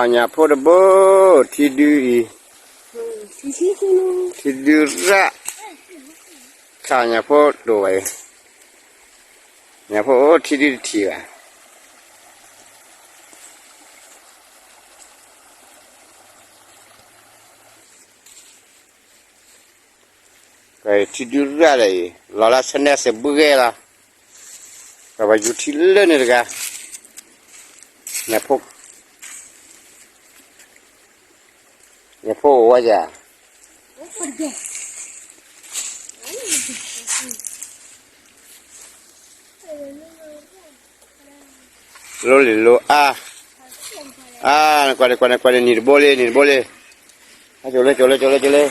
nhà phố đó bố thì đi thì đưa ra cả nhà phố đồ vậy nhà phố thì đi thì à cái thì đưa ra đây là sân nhà sẽ bự ra cái bao nhiêu thì lớn nữa cả nhà phố wajah. Lo kuat ni boleh. Jole.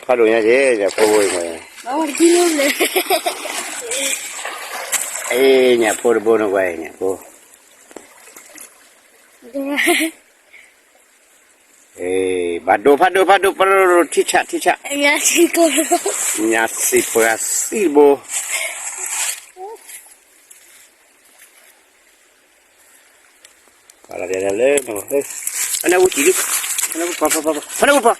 Padunya je, poi mai. Nyapo bono guai nyapo. Padu perlu cicak. Nyasi perasi bo. Kalau dia dalam, mana uci ni? Mana apa?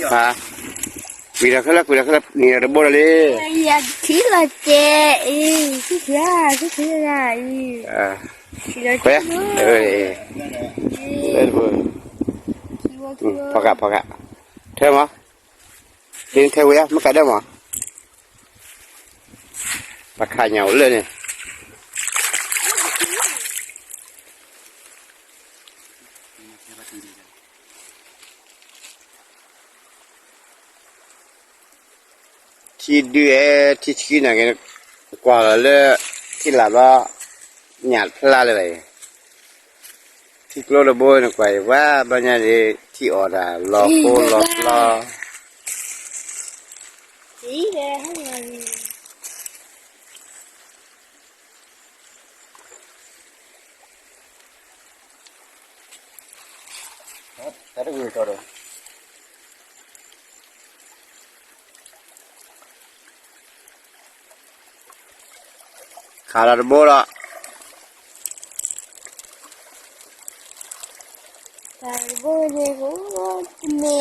Ha, bila kelap ni ada bola le. Ya, kira je, kira. Kaya, pakai. Theo mà, đi theo vậy, mất cái đâu mà, bắt khai nhau lên này. Thì đưa thì khi nào cái quả là thì là ba nhạt laเลยที่โลละโบยนะกว่าว่าบรรยากาศที่ออดรอโครอสีแดงให้มันแต่ดูตัวดูขาลาโบละboleh ni.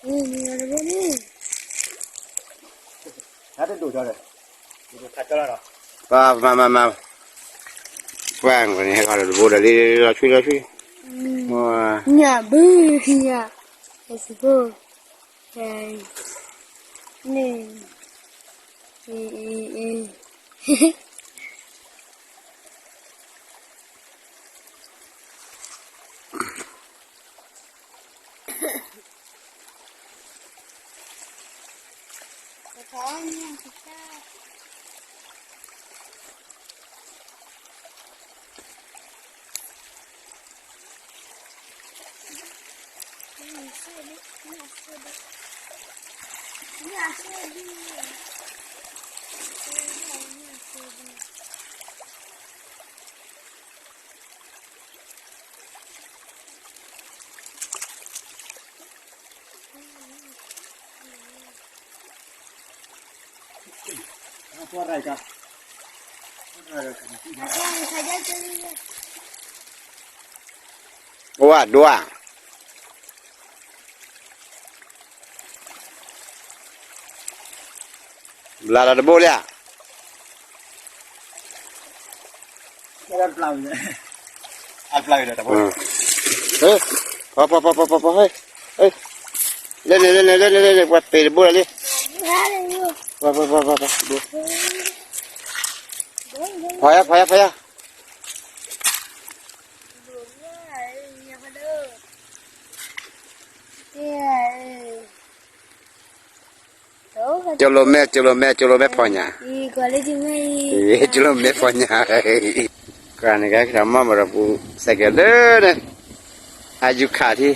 Ni ada boleh. Ada tu dah. Itu kacau lah. Ma. Quang cái này gọi là vô là đi là chui. Nhà bự nhà. Let's go. Okay. Nè. Apa rai ka? Dua. Belah ada boleh ya? Jalan pelau je. Pelau dah tak boleh. Apa. Hei. Le buat pe boleh le. Apa. Payah. Cholo me punya. Cholo me punya. Kan cái mà ra bu segala อายุขาที่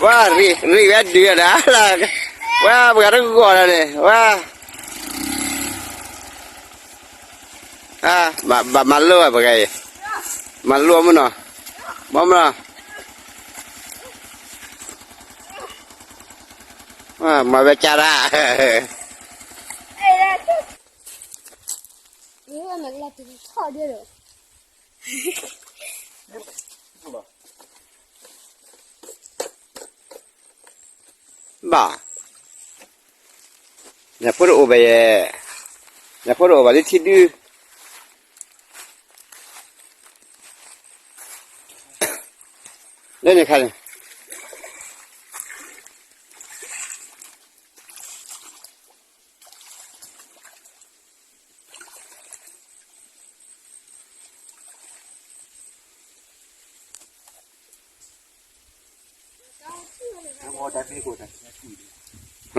ว่ารีแวดเดือดนะล่ะว่าเบื่อทั้งก่อนเลยว่ามาลัวไปไงมาลัวมั้งเนาะบ้ามั้งเนาะมาเบจาระ你我们来这里炒的了。บ้าอย่าพูดโอไปอย่าพูดโอไปที่ดื้อเล่นยังไงฮ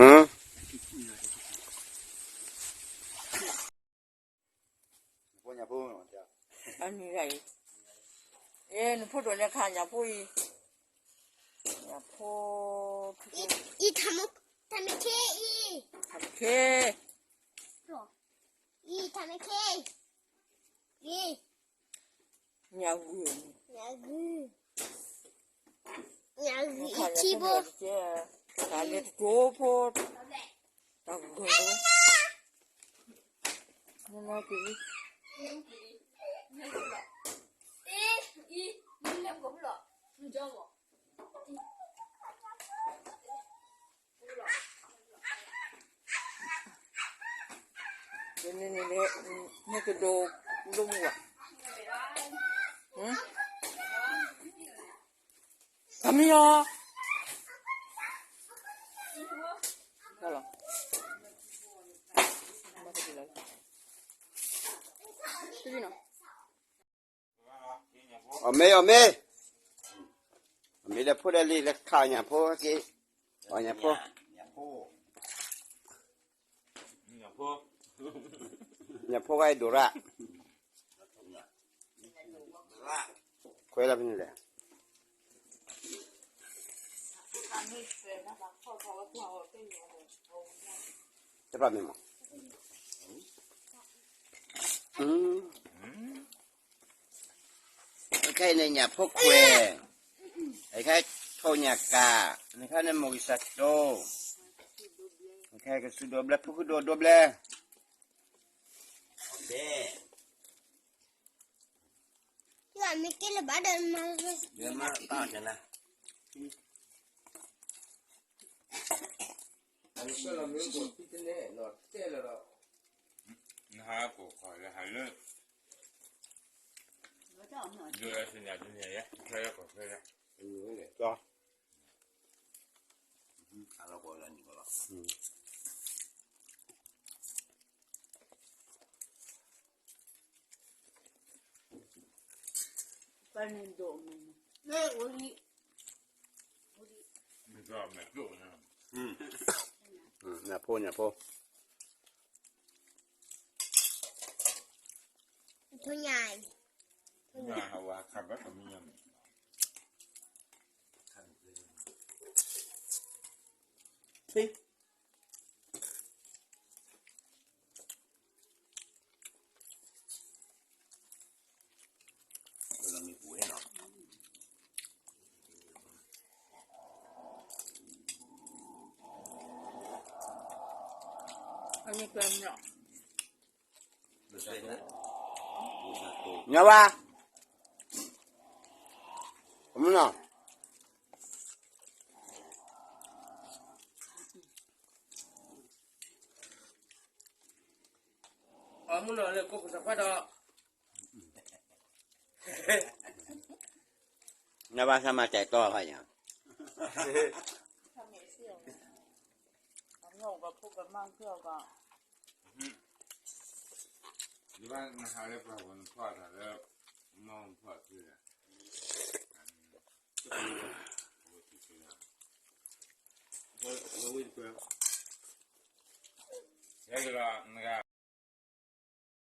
ะอันนี้ไงหนูพูดตัวเนี่ยค่ะอย่าพูด一他们 K 一， โอเค 他们 K 一， อย่าหืน 两个一起不？ ตาเล็ดโก้พูดตาหืนนี่น่ากินนี่ก็ดูลุ่มว่ะทำยังได้หรอไม่ได้พูดอะไรเลยข่าวอย่าพูดสิอย่าพูดไอ้ดุระคุยอะไรเป็นไรจะปรับมั้ยไอ้แค่ในเนี่ยพวกคุยไอ้แค่โทญากาไอ้แค่ในมอกิสัตโตไอ้แค่ก็สุดดบเลยพวกดูดบเลย我没给了把的吗？เดี๋ยวมาป้าจะนะอันนี้ก็เราไม่รู้ที่จะเนี่ยหนอเจ้แล้วเรานะฮะกูขอเลยหายเลยดูแลสัญญาณเนี่ยใช่ก็ใช่ละก็เราก็แล้วนี่ก็แล้วเป็นโดมัน那我哩，ไม่ก็ไม่รู้นะอย่าพูด不然，นะฮะว่าขับรถก็มีอย่างเรามีปุ๋ยเนาะอันนี้เป็นเนาะเนี่ยว่าผมเนาะมึงเลยกูจะไปต่อเนี่ยว่าสมาใจต่อไปอย่างทำเสี่ยวเอาหนูกับพูดกับมั่งเที่ยวก็你把那还得把我那泡它的毛泡出来。我喂过。那个那个。